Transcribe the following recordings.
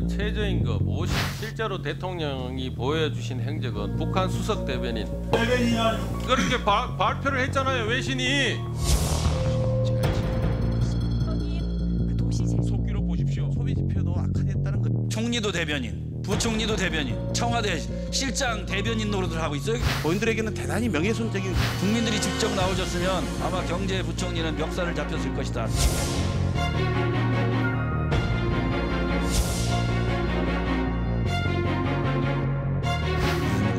최저임금 50 실제로 대통령이 보여주신 행적은 북한 수석 대변인 그렇게 발표를 했잖아요. 외신이. 그 도시 속기로 보십시오. 소비 지표도 악화됐다는 거. 총리도 대변인, 부총리도 대변인, 청와대 실장 대변인 노릇을 하고 있어요. 본인들에게는 대단히 명예훼손적인. 국민들이 직접 나오셨으면 아마 경제부총리는 멱살을 잡혔을 것이다.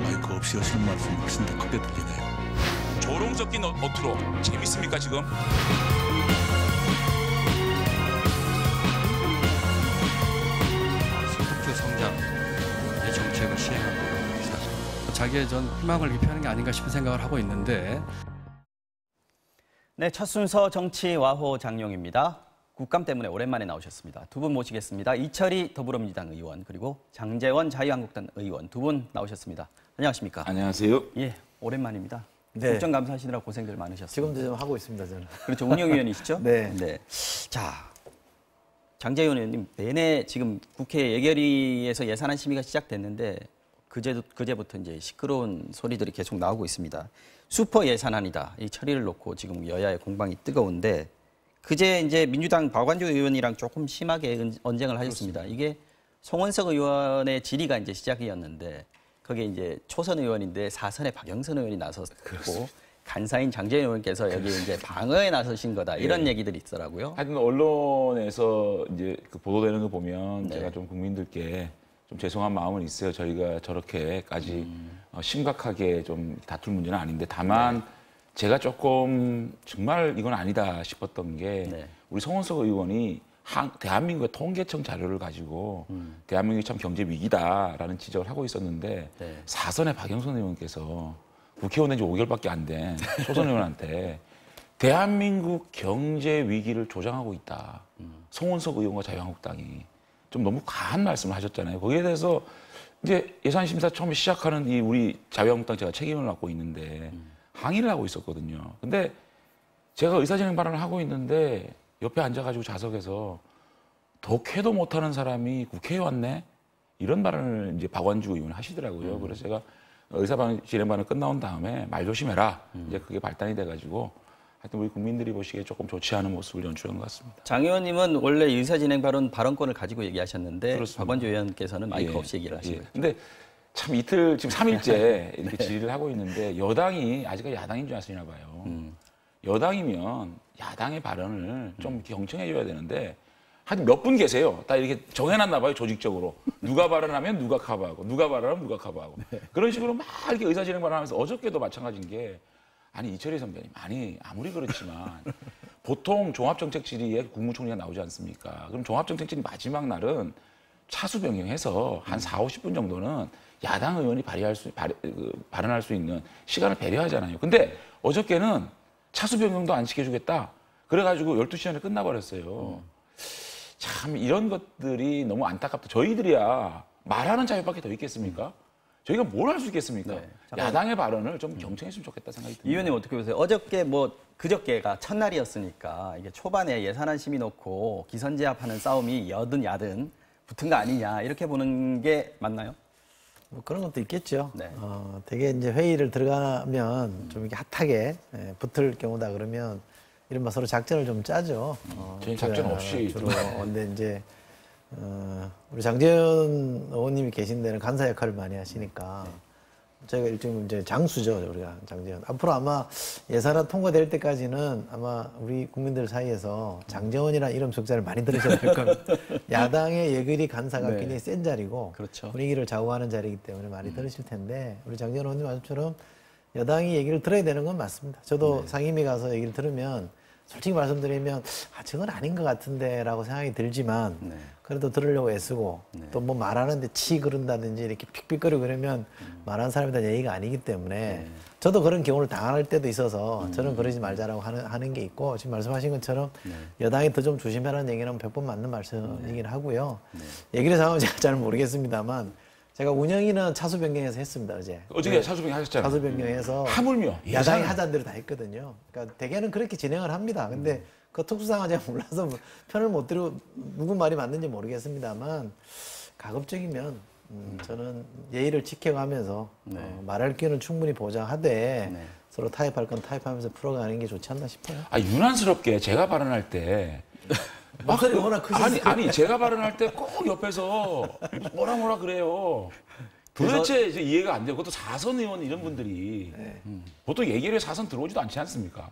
마이크 없이 하시는 말씀이 훨씬 더 크게 들리네요. 조롱 섞인 어투로 재밌습니까 지금? 소득주 성장의 정책을 시행하고 있습니다. 자기의 전 희망을 입히는 게 아닌가 싶은 생각을 하고 있는데. 네, 첫 순서 정치 와호 장룡입니다. 국감 때문에 오랜만에 나오셨습니다. 두 분 모시겠습니다. 이철희 더불어민주당 의원 그리고 장제원 자유한국당 의원 두 분 나오셨습니다. 안녕하십니까? 안녕하세요. 예, 오랜만입니다. 네. 국정감사하시느라 고생들 많으셨습니다. 지금도 좀 하고 있습니다, 저는. 그렇죠, 운영위원이시죠? 네. 네. 자, 장제원 의원님 내내 지금 국회 예결위에서 예산안 심의가 시작됐는데 그제부터 이제 시끄러운 소리들이 계속 나오고 있습니다. 슈퍼 예산안이다. 이 처리를 놓고 지금 여야의 공방이 뜨거운데 그제 이제 민주당 박완주 의원이랑 조금 심하게 언쟁을 하셨습니다. 이게 송원석 의원의 질의가 이제 시작이었는데 거기에 이제 초선 의원인데 사선의 박영선 의원이 나섰고 간사인 장제원 의원께서 여기 이제 방어에 나서신 거다 이런 얘기들이 있더라고요. 하여튼 언론에서 이제 그 보도되는 거 보면 네. 제가 좀 국민들께 좀 죄송한 마음은 있어요. 저희가 저렇게까지 심각하게 좀 다툴 문제는 아닌데 다만 제가 조금 정말 이건 아니다 싶었던 게 우리 송원석 의원이 대한민국의 통계청 자료를 가지고 대한민국이 참 경제 위기다라는 지적을 하고 있었는데 사선의 박영선 의원께서 국회의원 된 지 5개월밖에 안 된 초선 의원한테 대한민국 경제 위기를 조장하고 있다. 송원석 의원과 자유한국당이 좀 너무 과한 말씀을 하셨잖아요. 거기에 대해서 이제 예산심사 처음에 시작하는 이 우리 자유한국당 제가 책임을 맡고 있는데 항의를 하고 있었거든요. 근데 제가 의사진행 발언을 하고 있는데 옆에 앉아가지고 좌석에서 독해도 못하는 사람이 국회에 왔네? 이런 발언을 이제 박완주 의원이 하시더라고요. 그래서 제가 의사진행 발언 끝나온 다음에 말 조심해라. 이제 그게 발단이 돼가지고 하여튼 우리 국민들이 보시기에 조금 좋지 않은 모습을 연출한 것 같습니다. 장 의원님은 원래 의사진행 발언권을 가지고 얘기하셨는데 그렇습니다. 박완주 의원께서는 마이크 없이 얘기를 하시고 있죠. 근데 참 이틀 지금 3일째 이렇게 질의를 하고 있는데 여당이 아직까지 야당인 줄 아시나 봐요. 여당이면 야당의 발언을 좀 이렇게 경청해 줘야 되는데 한 몇 분 계세요. 다 이렇게 정해놨나 봐요, 조직적으로. 누가 발언하면 누가 커버하고, 누가 발언하면 누가 커버하고. 그런 식으로 막 이렇게 의사진행 발언하면서 어저께도 마찬가지인 게 아니 이철희 선배님, 아무리 그렇지만 보통 종합정책 질의에 국무총리가 나오지 않습니까? 그럼 종합정책 질의 마지막 날은 차수 변경해서 한 4, 50분 정도는 야당 의원이 발언할 수 있는 시간을 배려하잖아요. 근데 어저께는 차수 변경도 안 시켜주겠다. 그래가지고 12시 전에 끝나버렸어요. 참 이런 것들이 너무 안타깝다. 저희들이야 말하는 자유밖에 더 있겠습니까? 저희가 뭘 할 수 있겠습니까? 야당의 발언을 좀 경청했으면 좋겠다 생각이 듭니다. 이 의원님 어떻게 보세요? 어저께 그저께가 첫날이었으니까 이게 초반에 예산안 심의 놓고 기선제압하는 싸움이 여든 야든 붙은 거 아니냐 이렇게 보는 게 맞나요? 뭐 그런 것도 있겠죠. 네. 되게 이제 회의를 들어가면 좀 이렇게 핫하게 붙을 경우다 그러면 이른바 서로 작전을 좀 짜죠. 저희 작전 없이 주로. 근데 이제 우리 장제원 의원님이 계신 데는 간사 역할을 많이 하시니까 저희가 일종의 이제 장수죠, 우리가 장제원. 앞으로 아마 예산안 통과될 때까지는 아마 우리 국민들 사이에서 장제원이라는 이름 석자를 많이 들으셔야 될 겁니다. 야당의 예결위 간사가 굉장히 센 자리고 그렇죠. 분위기를 좌우하는 자리이기 때문에 많이 들으실 텐데 우리 장제원 의원님 말씀처럼 여당이 얘기를 들어야 되는 건 맞습니다. 저도 상임위 가서 얘기를 들으면 솔직히 말씀드리면 저건 아닌 것 같은데 라고 생각이 들지만 그래도 들으려고 애쓰고 또 뭐 말하는데 치 그런다든지 이렇게 픽픽거리고 그러면 말하는 사람에 대한 예의가 아니기 때문에 저도 그런 경우를 당할 때도 있어서 저는 그러지 말자라고 하는 게 있고 지금 말씀하신 것처럼 여당이 더 좀 조심해라는 얘기는 100번 맞는 말씀이긴 하고요. 얘기를 상황은 제가 잘 모르겠습니다만 제가 운영위는 차수 변경해서 했습니다, 어제. 어저께 차수 변경 하셨잖아요. 차수 변경해서 하물며 야당이 하자는 대로 다 했거든요. 그러니까 대개는 그렇게 진행을 합니다. 근데 그 특수상황은 제가 몰라서 편을 못 들고 누구 말이 맞는지 모르겠습니다만 가급적이면 저는 예의를 지켜가면서 말할 기회는 충분히 보장하되 서로 타협할 건 타협하면서 풀어가는 게 좋지 않나 싶어요. 아, 유난스럽게 제가 발언할 때 목소리 워낙 크셨어요. 아니 제가 발언할 때 꼭 옆에서 뭐라 그래요. 도대체 이제 이해가 안 되고 그것도 사선 의원 이런 분들이 보통 얘기를 사선 들어오지도 않지 않습니까?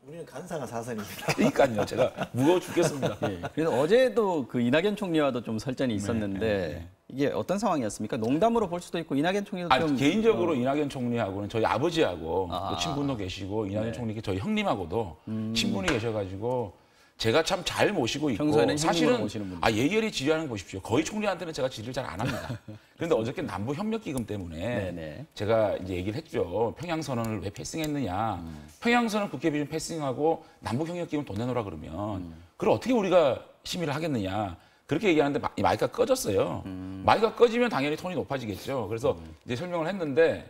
우리는 간사가 사선입니다. 그러니까요. 제가 무거워 죽겠습니다. 그래서 어제도 그 이낙연 총리와도 좀 설전이 있었는데 이게 어떤 상황이었습니까? 농담으로 볼 수도 있고 이낙연 총리도 아니, 좀 개인적으로 이낙연 총리하고는 저희 아버지하고 또 친분도 계시고 이낙연 네. 총리 저희 형님하고도 친분이 계셔가지고 제가 참 잘 모시고 있고 평소에는 사실은 형님으로 모시는 분들. 예결위 질의하는 거 보십시오. 거의 총리한테는 제가 질의를 잘 안 합니다. 그런데 어저께 남북 협력 기금 때문에 네네. 제가 이제 얘기를 했죠. 평양 선언을 왜 패싱했느냐. 평양 선언 국회 비준 패싱하고 남북 협력 기금 돈 내놓으라 그러면 그걸 어떻게 우리가 심의를 하겠느냐. 그렇게 얘기하는데 마이크가 꺼졌어요. 마이크가 꺼지면 당연히 톤이 높아지겠죠. 그래서 이제 설명을 했는데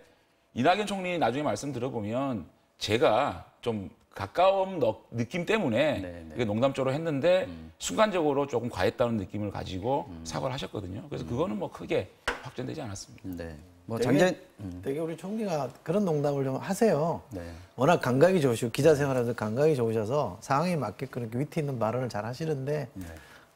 이낙연 총리 나중에 말씀 들어보면 제가 좀 가까운 느낌 때문에 이게 농담조로 했는데 순간적으로 조금 과했다는 느낌을 가지고 사과를 하셨거든요. 그래서 그거는 뭐 크게 확전되지 않았습니다. 네. 뭐 되게 우리 총리가 그런 농담을 좀 하세요. 네. 워낙 감각이 좋으시고 기자 생활하면서 감각이 좋으셔서 상황에 맞게끔 이렇게 위트 있는 발언을 잘 하시는데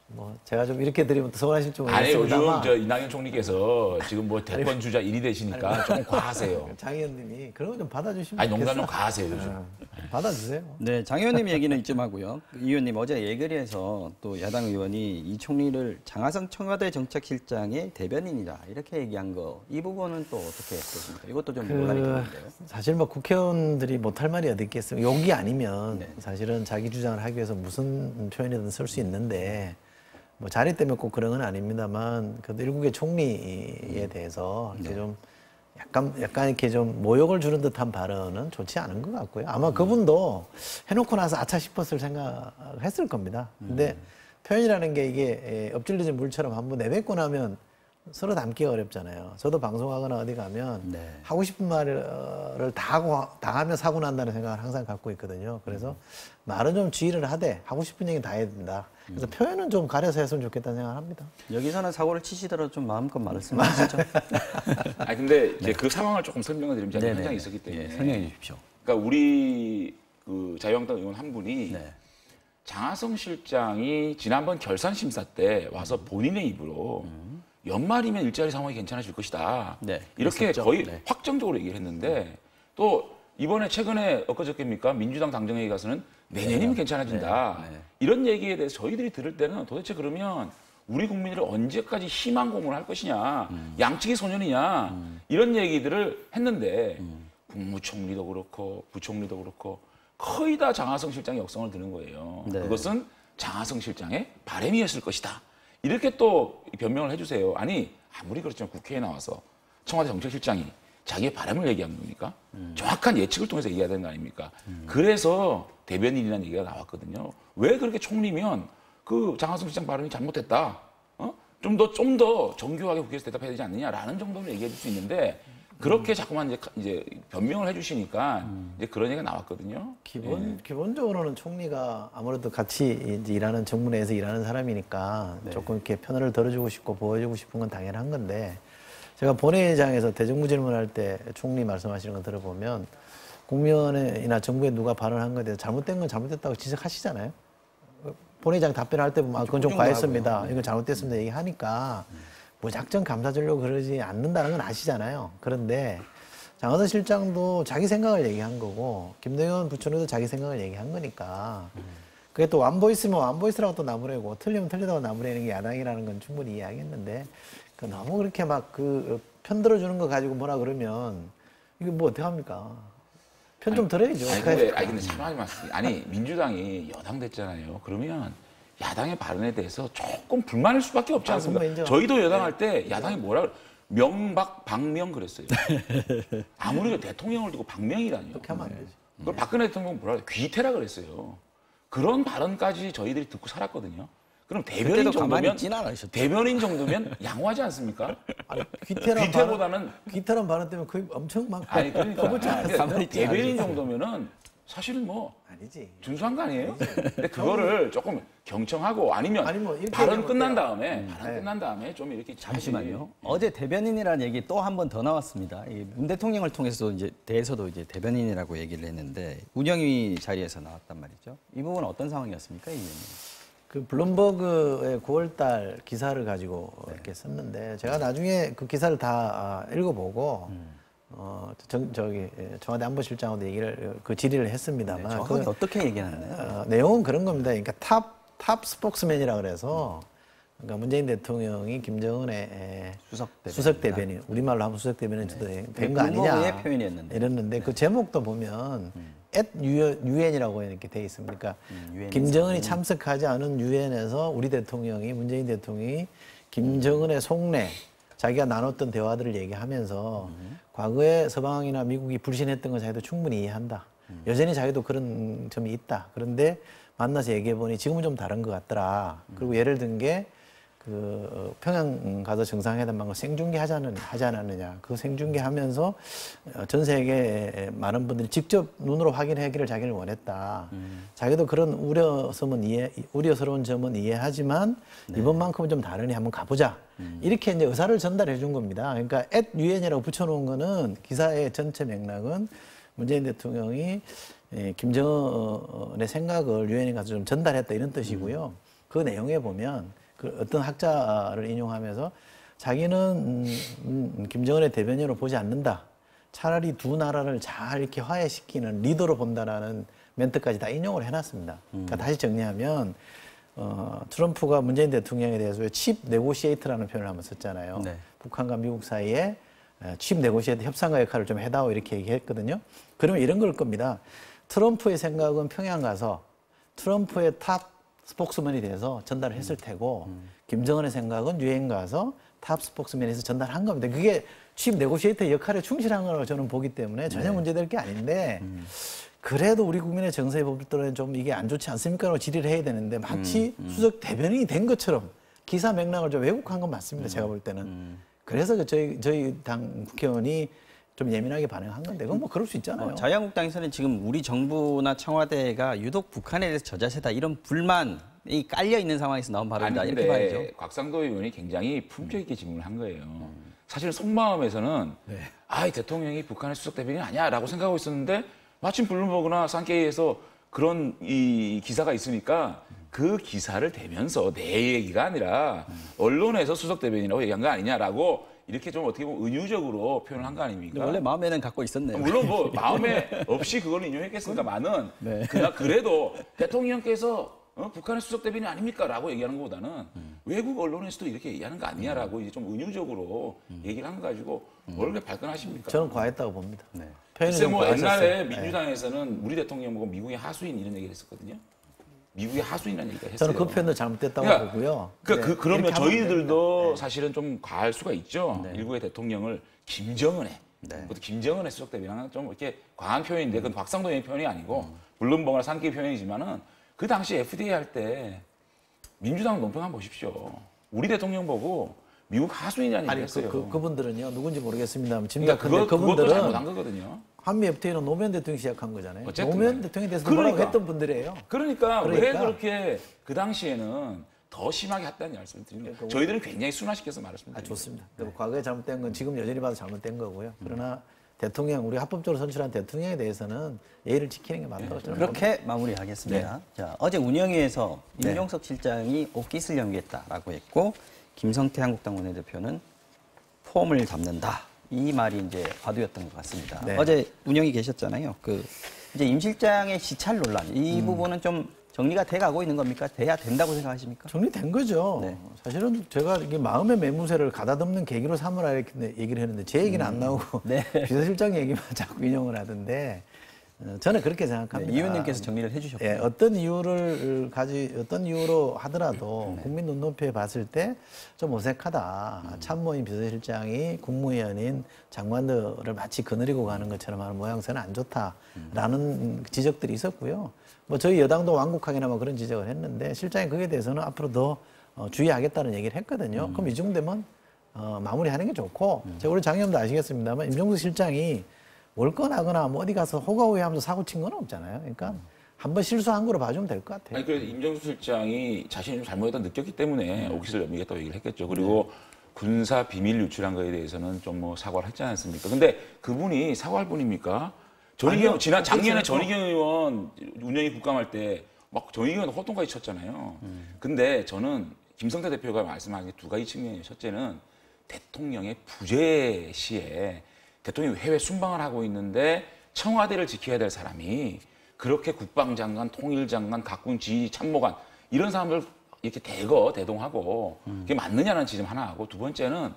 뭐 제가 좀 이렇게 드리면 또 서운하실 줄 아니 요즘 모르겠습니다만 저 이낙연 총리께서 지금 뭐 대권 주자 1위 되시니까 조금 과하세요. 장 의원님이 그런 거 좀 받아주시면 아니 농담 좀 좋겠어요. 과하세요 요즘. 받아주세요. 네, 장 의원님 얘기는 이쯤 하고요. 이 의원님 어제 예결위에서 또 야당 의원이 이 총리를 장하성 청와대 정책실장의 대변인이다 이렇게 얘기한 거 이 부분은 또 어떻게 보십니까? 이것도 좀 논란이 되는데요. 사실 뭐 국회의원들이 못할 말이 어디 있겠습니까? 욕이 아니면 사실은 자기 주장을 하기 위해서 무슨 표현이든 쓸 수 있는데 뭐 자리 때문에 꼭 그런 건 아닙니다만 그래도 일국의 총리에 대해서 이렇게 좀 약간 이렇게 좀 모욕을 주는 듯한 발언은 좋지 않은 것 같고요. 아마 그분도 해놓고 나서 아차 싶었을 생각했을 겁니다. 근데 표현이라는 게 이게 엎질러진 물처럼 한번 내뱉고 나면 서로 담기가 어렵잖아요. 저도 방송하거나 어디 가면 하고 싶은 말을 다 하면 사고 난다는 생각을 항상 갖고 있거든요. 그래서 말은 좀 주의를 하되 하고 싶은 얘기 다 해야 된다. 그래서 표현은 좀 가려서 했으면 좋겠다는 생각을 합니다. 여기서는 사고를 치시더라도 좀 마음껏 말씀하시죠. 아니 근데 이제 그 상황을 조금 설명을 드리면 제가 현장에 있었기 때문에 설명해 주십시오. 그러니까 우리 그 자유한국당 의원 한 분이 장하성 실장이 지난번 결산 심사 때 와서 본인의 입으로 연말이면 일자리 상황이 괜찮아질 것이다. 이렇게 있었죠. 거의 확정적으로 얘기를 했는데 또 이번에 최근에 엊그저께입니까 민주당 당정회의 가서는 내년이면 괜찮아진다. 이런 얘기에 대해서 저희들이 들을 때는 도대체 그러면 우리 국민들이 언제까지 희망 고문을 할 것이냐, 양측이 소년이냐 이런 얘기들을 했는데 국무총리도 그렇고 부총리도 그렇고 거의 다 장하성 실장의 역성을 드는 거예요. 그것은 장하성 실장의 바람이었을 것이다. 이렇게 또 변명을 해주세요. 아니 아무리 그렇지만 국회에 나와서 청와대 정책실장이 자기의 바람을 얘기하는 겁니까? 정확한 예측을 통해서 얘기해야 되는 거 아닙니까? 그래서 대변인이라는 얘기가 나왔거든요. 왜 그렇게 총리면 그 장하성 실장 발언이 잘못됐다. 좀 더 정교하게 국회에서 대답해야 되지 않느냐라는 정도는 얘기해 줄 수 있는데 그렇게 자꾸만 이제 변명을 해주시니까 이제 그런 얘기가 나왔거든요. 기본적으로는 총리가 아무래도 같이 이제 일하는 정부 내에서 일하는 사람이니까 조금 이렇게 편을 들어주고 싶고 보여주고 싶은 건 당연한 건데 제가 본회의장에서 대정부 질문할 때 총리 말씀하시는 거 들어보면 국면이나 정부에 누가 발언한 것에 대해서 잘못된 건 잘못됐다고 지적하시잖아요. 본회의장 답변할 때 보면 그건 좀 과했습니다. 이건 잘못됐습니다. 얘기하니까 무작정 감싸주려고 그러지 않는다는 건 아시잖아요. 그런데 장하성 실장도 자기 생각을 얘기한 거고 김동연 부총리도 자기 생각을 얘기한 거니까 그게 또 완보이스면 완보이스라고 또 나무래고 틀리면 틀리다고 나무래는 게 야당이라는 건 충분히 이해하겠는데 너무 그렇게 막 그 편들어주는 거 가지고 뭐라 그러면 이게 뭐 어떻게 합니까? 편 좀 들어야죠. 근데 참하지 마세요. 아니 민주당이 여당 됐잖아요. 그러면 야당의 발언에 대해서 조금 불만일 수밖에 없지 않습니까? 저희도 여당할 때 야당이 뭐라 그래? 명박 박명 그랬어요. 아무리 대통령을 두고 박명이라뇨. 그렇게 하면 안 되지. 그걸 박근혜 대통령 뭐라 그래? 귀태라 그랬어요. 그런 발언까지 저희들이 듣고 살았거든요. 그럼 대변인 정도면 양호하지 않습니까? 아니, 귀태보다는 귀태란 발언 때문에 거의 엄청 막 아니 그러니까 대변인 정도면은 사실은 뭐 아니지. 준수한 거 아니에요? 근데 그거를 조금 경청하고 아니면 아니, 뭐 이렇게 발언 얘기하면 끝난 어때요? 다음에 발언 끝난 다음에 좀 이렇게 잠시만요. 어제 대변인이라는 얘기 또 한 번 더 나왔습니다. 문 대통령을 통해서 이제 대해서도 이제 대변인이라고 얘기를 했는데 운영위 자리에서 나왔단 말이죠. 이 부분은 어떤 상황이었습니까, 이 의원님? 그 블룸버그의 9월달 기사를 가지고 이렇게 썼는데 제가 나중에 그 기사를 다 읽어보고 청와대 안보실장하고도 얘기를 그 질의를 했습니다만 정확하게 어떻게 얘기하나요? 내용은 그런 겁니다. 그러니까 탑 스포크스맨이라 그래서 그러니까 문재인 대통령이 김정은의 수석 대변인 우리말로 하면 수석 대변인 된 거 아니냐 표현이었는데. 이랬는데 그 제목도 보면 at UN이라고 이렇게 돼 있습니다. 그러니까 김정은이 참석하지 않은 유엔에서 우리 대통령이 문재인 대통령이 김정은의 속내 자기가 나눴던 대화들을 얘기하면서 과거에 서방이나 미국이 불신했던 걸 자기도 충분히 이해한다. 여전히 자기도 그런 점이 있다. 그런데 만나서 얘기해보니 지금은 좀 다른 것 같더라. 그리고 예를 든 게 그 평양 가서 정상회담한 생중계 하지 않았느냐. 그 생중계 하면서 전 세계 많은 분들이 직접 눈으로 확인하기를 자기를 원했다. 자기도 그런 우려스러운 점은 이해하지만 이번만큼은 좀 다르니 한번 가보자. 이렇게 이제 의사를 전달해 준 겁니다. 그러니까 at UN이라고 붙여놓은 거는 기사의 전체 맥락은 문재인 대통령이 김정은의 생각을 유엔에 가서 좀 전달했다 이런 뜻이고요. 그 내용에 보면 그 어떤 학자를 인용하면서 자기는 김정은의 대변인으로 보지 않는다. 차라리 두 나라를 잘 이렇게 화해시키는 리더로 본다라는 멘트까지 다 인용을 해놨습니다. 그러니까 다시 정리하면 트럼프가 문재인 대통령에 대해서 칩 네고시에이트라는 표현을 한번 썼잖아요. 네. 북한과 미국 사이에 칩 네고시에이트 협상가 역할을 좀 해다오 이렇게 얘기했거든요. 그러면 이런 걸 겁니다. 트럼프의 생각은 평양 가서 트럼프의 탑 스포크스맨이 돼서 전달을 했을 테고 김정은의 생각은 유엔 가서 탑 스포크스맨에서 전달한 겁니다. 그게 칩 네고시에이터의 역할에 충실한 거라고 저는 보기 때문에 전혀 문제될 게 아닌데 그래도 우리 국민의 정서에 법들은 좀 이게 안 좋지 않습니까? 라고 질의를 해야 되는데 마치 수석 대변인이 된 것처럼 기사 맥락을 좀 왜곡한 건 맞습니다. 제가 볼 때는. 그래서 저희 당 국회의원이 좀 예민하게 반응한 건데 그건 뭐 그럴 수 있잖아요. 자유한국당에서는 지금 우리 정부나 청와대가 유독 북한에 대해서 저자세다 이런 불만이 깔려 있는 상황에서 나온 발언이다 이렇게 봐야죠. 곽상도 의원이 굉장히 품격 있게 질문을 한 거예요. 사실 속마음에서는 이 대통령이 북한의 수석 대변인이 아니야라고 생각하고 있었는데 마침 블룸버그나 산케이에서 그런 이 기사가 있으니까 그 기사를 대면서 내 얘기가 아니라 언론에서 수석 대변인이라고 얘기한 거 아니냐라고 이렇게 좀 어떻게 보면 은유적으로 표현을 한 거 아닙니까? 원래 마음에는 갖고 있었네요. 물론 뭐 마음에 없이 그걸 인용했겠습니까만은 그래도 대통령께서 북한의 수석 대변인 아닙니까라고 얘기하는 것보다는 외국 언론에서도 이렇게 얘기하는 거 아니냐라고 이제 좀 은유적으로 얘기를 한 거 가지고 뭘 그렇게 발끈하십니까? 저는 과했다고 봅니다. 글쎄 뭐 옛날에 민주당에서는 우리 대통령 보고 미국의 하수인 이런 얘기를 했었거든요. 미국의 하수인이라는 얘기가 했어요. 저는 그 표현도 잘못됐다고 보고요. 그러면 저희들도 사실은 좀 과할 수가 있죠. 일국의 대통령을 김정은의 수석 대변인은 좀 이렇게 과한 표현인데 그건 곽상도 의원의 표현이 아니고 블룸버그나 산케이 표현이지만은 그 당시 FDA 할 때 민주당 논평 한번 보십시오. 우리 대통령 보고 미국 하수인이라는 얘기를 했어요. 그분들은요 누군지 모르겠습니다만 그러니까 그것도 잘못한 거거든요. 한미 FTA는 노무현 대통령이 시작한 거잖아요. 어쨌든 노무현 대통령에 대해서 뭐라고 했던 분들이에요. 그러니까 왜 그렇게 그 당시에는 더 심하게 했다는 말씀을 드리는 거예요. 저희들은 굉장히 순화시켜서 말했습니다. 좋습니다. 과거에 잘못된 건 지금 여전히 봐도 잘못된 거고요. 그러나 대통령, 우리 합법적으로 선출한 대통령에 대해서는 예의를 지키는 게 맞다고 저는 그렇게 마무리하겠습니다. 자, 어제 운영위에서 임종석 실장이 옷깃을 연기했다라고 했고 김성태 한국당 원내대표는 폼을 잡는다. 이 말이 이제 화두였던 것 같습니다. 어제 운영이 계셨잖아요. 이제 임 실장의 시찰 논란 이 부분은 좀 정리가 돼가고 있는 겁니까? 돼야 된다고 생각하십니까? 정리된 거죠. 사실은 제가 이게 마음의 매무새를 가다듬는 계기로 삼으라 이렇게 얘기를 했는데 제 얘기는 안 나오고 비서실장 얘기만 자꾸 인용을 하던데 저는 그렇게 생각합니다. 이 의원님께서 정리를 해주셨고요. 어떤 이유로 하더라도 국민 눈높이에 봤을 때 좀 어색하다. 참모인 비서실장이 국무위원인 장관들을 마치 거느리고 가는 것처럼 하는 모양새는 안 좋다라는 지적들이 있었고요. 뭐 저희 여당도 완곡하게나마 그런 지적을 했는데 실장이 거기에 대해서는 앞으로 더 주의하겠다는 얘기를 했거든요. 그럼 이 정도면 마무리하는 게 좋고 제가 우리 장 의원도 아시겠습니다만 임종석 실장이 월권하거나 뭐 어디 가서 호가호위하면서 사고 친 건 없잖아요. 그러니까 한 번 실수한 거로 봐주면 될 것 같아요. 아니 그래서 임정수 실장이 자신이 좀 잘못했다 느꼈기 때문에 오기스를 넘기겠다고 얘기를 했겠죠. 그리고 군사 비밀 유출한 거에 대해서는 좀 뭐 사과를 했지 않습니까? 근데 그분이 사과할 분입니까? 전희경 지난 작년에 전희경 의원 운영위 국감할 때 막 전희경 의원 호통까지 쳤잖아요. 근데 저는 김성태 대표가 말씀한 게 두 가지 측면이에요. 첫째는 대통령의 부재 시에 대통령이 해외 순방을 하고 있는데 청와대를 지켜야 될 사람이 그렇게 국방장관, 통일장관, 각군 지휘 참모관 이런 사람들 이렇게 대동하고 그게 맞느냐는 지점 하나 하고 두 번째는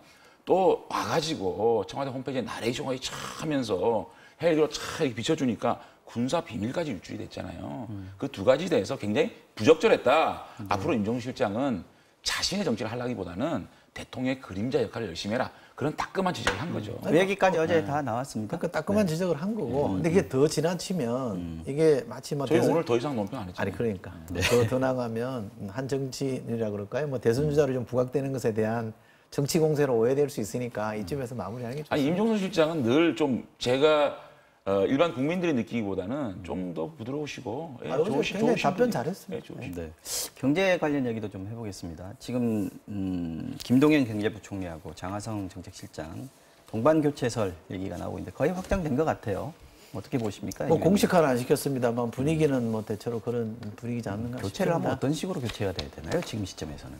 또 와가지고 청와대 홈페이지에 나레이션까지 촥 하면서 헬기로 촥 이렇게 비춰주니까 군사 비밀까지 유출이 됐잖아요. 그 두 가지에 대해서 굉장히 부적절했다. 앞으로 임종수 실장은 자신의 정치를 하려기보다는 대통령의 그림자 역할을 열심히 해라. 그런 따끔한 지적을 한 거죠. 그 얘기까지 어제 다 나왔습니다. 그러니까 따끔한 지적을 한 거고, 근데 이게 더 지나치면 이게 마치 뭐 저희 오늘 더 이상 논평 안 했잖아요. 아니 그러니까 더 나가면 한 정치인이라 그럴까요? 뭐 대선 주자로 좀 부각되는 것에 대한 정치 공세로 오해될 수 있으니까 이쯤에서 마무리하는 게 좋습니다. 아니 임종수 실장은 늘 좀 제가 일반 국민들이 느끼기보다는 좀 더 부드러우시고 굉장히 답변 잘했습니다. 네. 경제 관련 얘기도 좀 해보겠습니다. 지금 김동연 경제부총리하고 장하성 정책실장 동반 교체설 얘기가 나오고 있는데 거의 확정된 것 같아요. 어떻게 보십니까? 뭐 공식화는 안 시켰습니다만 분위기는 뭐 대체로 그런 분위기지 않는가 싶습니다. 교체를 하면 어떤 식으로 교체가 돼야 되나요? 지금 시점에서는.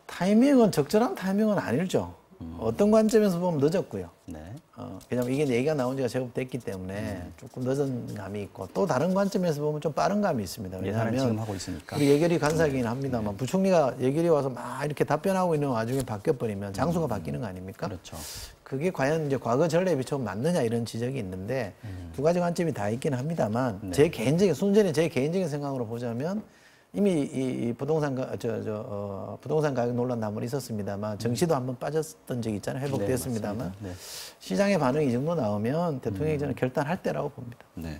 타이밍은 적절한 타이밍은 아니죠. 어떤 관점에서 보면 늦었고요. 네. 왜냐하면 이게 얘기가 나온 지가 제법 됐기 때문에 조금 늦은 감이 있고 또 다른 관점에서 보면 좀 빠른 감이 있습니다. 예산을 지금 왜냐하면 하고 있으니까. 우리 예결위 간사이긴 합니다만 부총리가 예결위 와서 막 이렇게 답변하고 있는 와중에 바뀌어버리면 장소가 바뀌는 거 아닙니까? 그렇죠. 그게 과연 이제 과거 전례에 비춰 맞느냐 이런 지적이 있는데 두 가지 관점이 다 있긴 합니다만 제 개인적인 순전히 제 개인적인 생각으로 보자면 이미 이 부동산 부동산 가격 논란 한번 있었습니다만 정시도 한번 빠졌던 적이 있잖아요. 회복됐습니다만 네, 시장의 반응이 이 정도 나오면 대통령이 저는 결단할 때라고 봅니다. 네.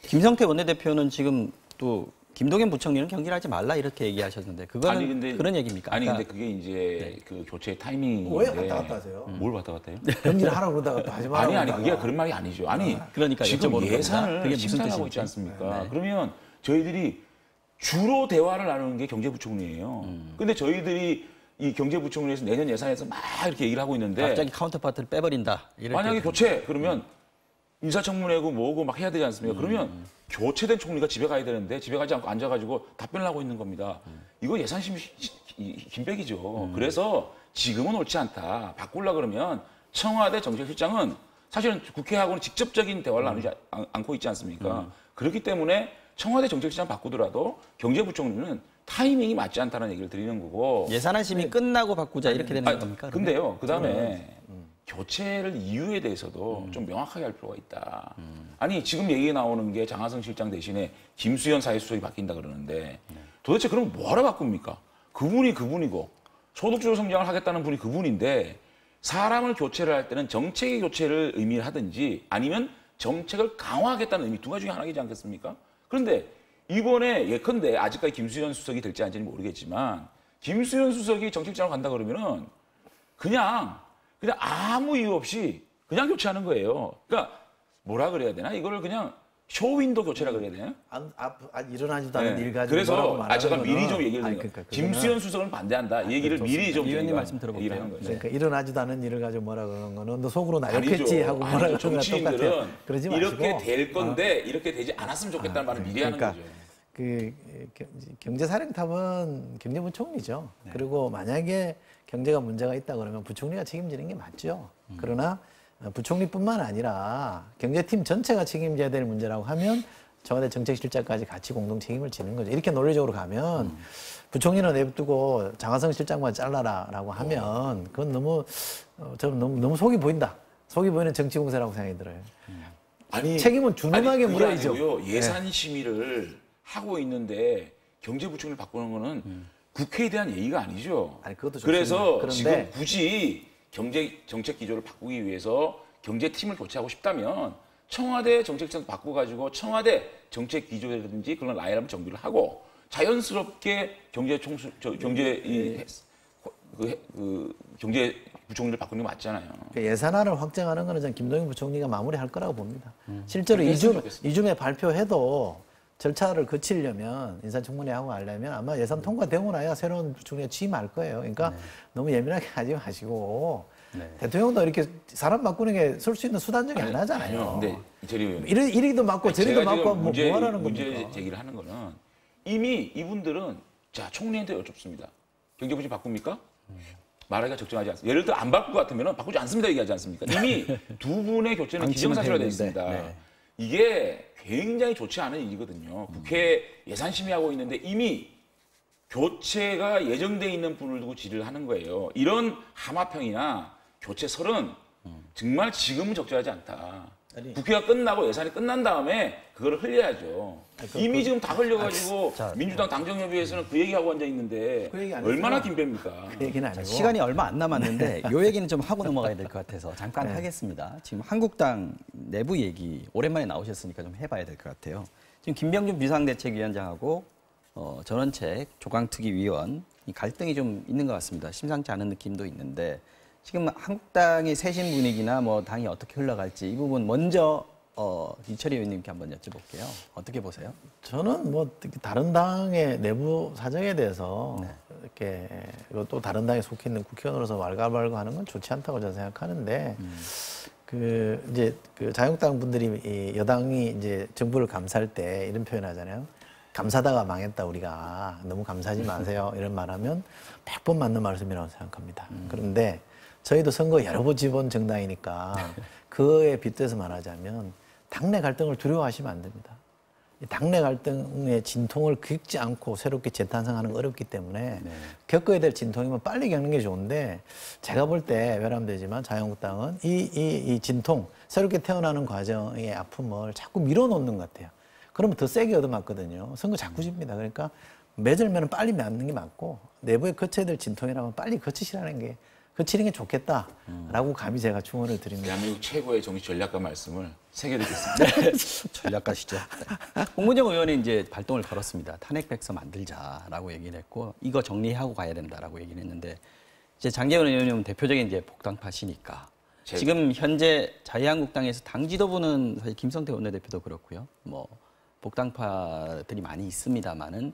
김성태 원내대표는 지금 또 김동연 부총리는 경질하지 말라 이렇게 얘기하셨는데 그거는 아니, 근데, 그런 얘기입니까? 아니 그러니까, 근데 그게 이제 그 교체 타이밍인데 왜 왔다 갔다 하세요? 뭘 왔다 갔다 해요? 경질하라고 그러다가 또 하지 말라고 아니 그러다가. 그게 그런 말이 아니죠. 아니 그러니까 지금 여쭤보는 겁니다. 예산을 그게 무슨 심사하고 뜻인지. 있지 않습니까? 네. 그러면 저희들이 주로 대화를 나누는 게 경제부총리예요. 근데 저희들이 이 경제부총리에서 내년 예산에서 막 이렇게 얘기를 하고 있는데 갑자기 카운터파트를 빼버린다. 이럴 만약에 때 교체 그러면 인사청문회고 뭐고 막 해야 되지 않습니까? 그러면 교체된 총리가 집에 가야 되는데 집에 가지 않고 앉아가지고 답변을 하고 있는 겁니다. 이거 예산심의 김백이죠. 그래서 지금은 옳지 않다. 바꾸려고 그러면 청와대 정책실장은 사실은 국회하고는 직접적인 대화를 나누지 않고 있지 않습니까? 그렇기 때문에 청와대 정책실장 바꾸더라도 경제부총리는 타이밍이 맞지 않다는 얘기를 드리는 거고. 예산안 심의 끝나고 바꾸자 이렇게 되는 겁니까? 그러면? 근데요, 그 다음에 교체를 이유에 대해서도 좀 명확하게 할 필요가 있다. 아니, 지금 얘기 나오는 게 장하성 실장 대신에 김수현 사회수석이 바뀐다 그러는데 도대체 그럼 뭐하러 바꿉니까? 그분이 그분이고 소득주도 성장을 하겠다는 분이 그분인데 사람을 교체를 할 때는 정책의 교체를 의미를 하든지 아니면 정책을 강화하겠다는 의미 두 가지 중에 하나이지 않겠습니까? 그런데 이번에 예컨대 아직까지 김수현 수석이 될지 아닌지는 모르겠지만 김수현 수석이 정책장으로 간다 그러면은 그냥 아무 이유 없이 그냥 교체하는 거예요. 그러니까 뭐라 그래야 되나? 이거를 그냥 쇼윈도 교체라 그래야 되나? 일어나지도 않은 일 가지고 그래서 뭐라고 말하는 제가 거는 미리 좀 얘기를 드리는 그러니까 거예요. 김수현 수석은 반대한다. 이 얘기를 미리 좀 의원님 저희가 말씀 들어볼게요. 얘기를 하는 거죠. 그러니까 일어나지도 않은 일을 가지고 뭐라 그러는 거는 너 속으로 나 아니죠. 욕했지 하고 뭐라 그러는 거랑 정치인들은 똑같아요. 그러지 마시고 이렇게 될 건데 이렇게 되지 않았으면 좋겠다는 말을 미리 하는 거죠. 그 경제사령탑은 경제부총리죠. 그리고 만약에 경제가 문제가 있다 그러면 부총리가 책임지는 게 맞죠. 그러나 부총리뿐만 아니라 경제팀 전체가 책임져야 될 문제라고 하면 청와대 정책실장까지 같이 공동 책임을 지는 거죠. 이렇게 논리적으로 가면 부총리는 냅두고 장하성 실장만 잘라라라고 하면 그건 저는 너무 속이 보인다. 속이 보이는 정치 공세라고 생각이 들어요. 아니, 책임은 준엄하게 물어야죠. 예산 심의를 하고 있는데 경제부총리를 바꾸는 거는 국회에 대한 예의가 아니죠. 아니, 그것도 그래서 좋습니다. 지금 그런데 굳이 정책 기조를 바꾸기 위해서 경제팀을 교체하고 싶다면 청와대 정책실장 바꿔가지고 청와대 정책 기조라든지 그런 라인을 정비를 하고 자연스럽게 경제부총리 부총리를 바꾸는 게 맞잖아요. 그 예산안을 확정하는 거는 저는 김동연 부총리가 마무리할 거라고 봅니다. 실제로 그랬으면 좋겠습니다. 이줌에 발표해도 절차를 거치려면 인사청문회 하고 하려면 아마 예산 통과되고 나야 새로운 부총리가 취임할 거예요. 그러니까 너무 예민하게 하지 마시고 대통령도 이렇게 사람 바꾸는 게 쓸 수 있는 수단 중에 하나잖아요. 근데 이철희 의원님. 이리도 맞고 저리도 제가 맞고 지금 뭐 하라는 문제 겁니까? 제기를 하는 거는 이미 이분들은 자 총리한테 여쭙습니다. 경제부심 바꿉니까? 말하기가 적절하지 않습니다. 예를 들어 안 바꿀 것 같으면 바꾸지 않습니다 얘기하지 않습니까? 이미 두 분의 교체는 기정사실화 되어 있습니다. 네. 이게 굉장히 좋지 않은 일이거든요. 국회 예산심의하고 있는데 이미 교체가 예정돼 있는 분을 두고 질의를 하는 거예요. 이런 하마평이나 교체설은 정말 지금은 적절하지 않다. 국회가 끝나고 예산이 끝난 다음에 그거를 흘려야죠. 이미 지금 다 흘려가지고 민주당 당정협의회에서는 그 얘기하고 앉아 있는데 그 얘기 안 얼마나 했어요. 김배입니까? 그 얘기는 아니고. 시간이 얼마 안 남았는데 요 얘기는 좀 하고 넘어가야 될 것 같아서 잠깐 하겠습니다. 지금 한국당 내부 얘기 오랜만에 나오셨으니까 좀 해봐야 될 것 같아요. 지금 김병준 비상대책위원장하고 전원책 조강특위 위원 이 갈등이 좀 있는 것 같습니다. 심상치 않은 느낌도 있는데 지금 한국당의 쇄신 분위기나 뭐 당이 어떻게 흘러갈지 이 부분 먼저 이철희 의원님께 한번 여쭤볼게요. 어떻게 보세요? 저는 뭐 다른 당의 내부 사정에 대해서 이렇게 또 다른 당에 속해 있는 국회의원으로서 왈가왈부하는 건 좋지 않다고 저는 생각하는데 그 이제 그 자유한국당 분들이 이 여당이 이제 정부를 감사할 때 이런 표현하잖아요. 감사다가 망했다 우리가 너무 감사하지 마세요 이런 말하면 100번 맞는 말씀이라고 생각합니다. 그런데 저희도 선거 여러 번 지본 정당이니까 그에 빗대서 말하자면 당내 갈등을 두려워하시면 안 됩니다. 이 당내 갈등의 진통을 겪지 않고 새롭게 재탄생하는 건 어렵기 때문에 겪어야 될 진통이면 빨리 겪는 게 좋은데 제가 볼 때 외람되지만 자유한국당은 이 진통, 새롭게 태어나는 과정의 아픔을 자꾸 밀어놓는 것 같아요. 그러면 더 세게 얻어맞거든요. 선거 자꾸 집니다. 그러니까 매절면은 빨리 맞는 게 맞고 내부에 거쳐야 될 진통이라면 빨리 거치시라는 게 거치는 게 좋겠다라고 감히 제가 충원을 드립니다. 대한민국 최고의 정치 전략가 말씀을 새겨드리겠습니다. 전략가시죠. 홍문정 의원이 이제 발동을 걸었습니다. 탄핵 백서 만들자라고 얘기를 했고 이거 정리하고 가야 된다라고 얘기를 했는데 이제 장제원 의원님은 대표적인 이제 복당파시니까 지금 현재 자유한국당에서 당 지도부는 사실 김성태 원내대표도 그렇고요. 뭐 복당파들이 많이 있습니다만은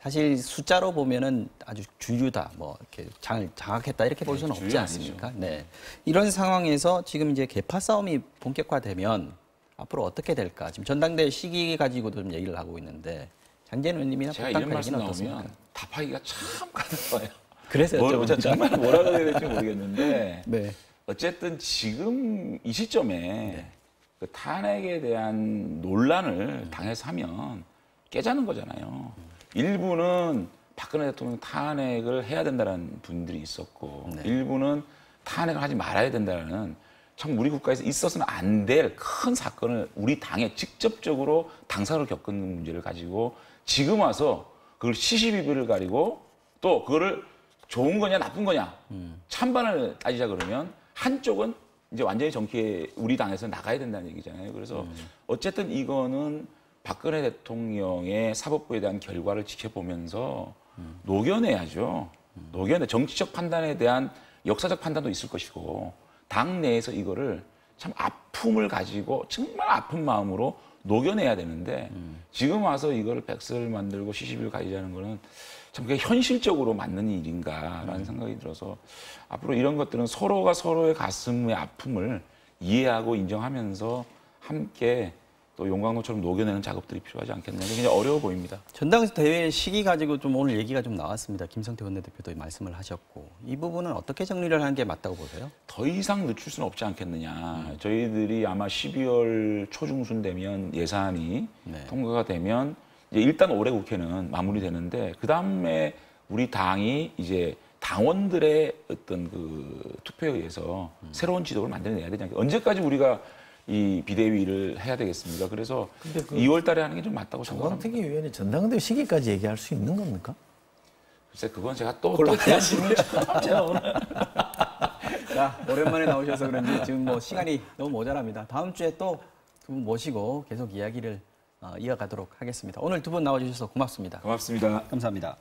사실 숫자로 보면은 아주 주류다, 뭐 이렇게 장을 장악했다 이렇게 볼 수는 없지 않습니까? 네. 이런 상황에서 지금 이제 개파 싸움이 본격화되면 앞으로 어떻게 될까? 지금 전당대회 시기 가지고도 좀 얘기를 하고 있는데 장제원 의원님이나 제가 이런 복당파 말씀 얘기는 나오면 어떻습니까? 답하기가 참 가능해요. 그래서 여쭤봅니다. 정말 뭐라고 해야 될지 모르겠는데 네. 어쨌든 지금 이 시점에 그 탄핵에 대한 논란을 당에서 하면 깨자는 거잖아요. 일부는 박근혜 대통령 탄핵을 해야 된다는 분들이 있었고 일부는 탄핵을 하지 말아야 된다는 참 우리 국가에서 있어서는 안 될 큰 사건을 우리 당에 직접적으로 당사로 겪은 문제를 가지고 지금 와서 그걸 시시비비를 가리고 또 그거를 좋은 거냐 나쁜 거냐 찬반을 따지자 그러면 한쪽은 이제 완전히 정치에 우리 당에서 나가야 된다는 얘기잖아요. 그래서 어쨌든 이거는 박근혜 대통령의 사법부에 대한 결과를 지켜보면서 녹여내야죠. 녹여내 정치적 판단에 대한 역사적 판단도 있을 것이고 당 내에서 이거를 참 아픔을 가지고 정말 아픈 마음으로 녹여내야 되는데 지금 와서 이걸 백서를 만들고 시시비를 가지자는 거는 참 그게 현실적으로 맞는 일인가라는 생각이 들어서 앞으로 이런 것들은 서로가 서로의 가슴의 아픔을 이해하고 인정하면서 함께 또 용광로처럼 녹여내는 작업들이 필요하지 않겠나. 굉장히 어려워 보입니다. 전당대회 시기 가지고 좀 오늘 얘기가 좀 나왔습니다. 김성태 원내대표도 말씀을 하셨고 이 부분은 어떻게 정리를 하는 게 맞다고 보세요? 더 이상 늦출 수는 없지 않겠느냐. 저희들이 아마 12월 초중순 되면 예산이 통과가 되면 이제 일단 올해 국회는 마무리되는데 그 다음에 우리 당이 이제 당원들의 어떤 그 투표에 의해서 새로운 지도를 만들어내야 되지 않겠냐. 언제까지 우리가 이 비대위를 해야 되겠습니까? 그래서 2월 달에 하는 게 좀 맞다고 생각합니다. 조광특위 위원이 전당대회 시기까지 얘기할 수 있는 겁니까? 글쎄 그건 제가 또 대한 질문을 제가 오늘 자, 오랜만에 나오셔서 그런지 지금 뭐 시간이 너무 모자랍니다. 다음 주에 또 두 분 모시고 계속 이야기를 이어가도록 하겠습니다. 오늘 두 분 나와주셔서 고맙습니다. 고맙습니다. 감사합니다.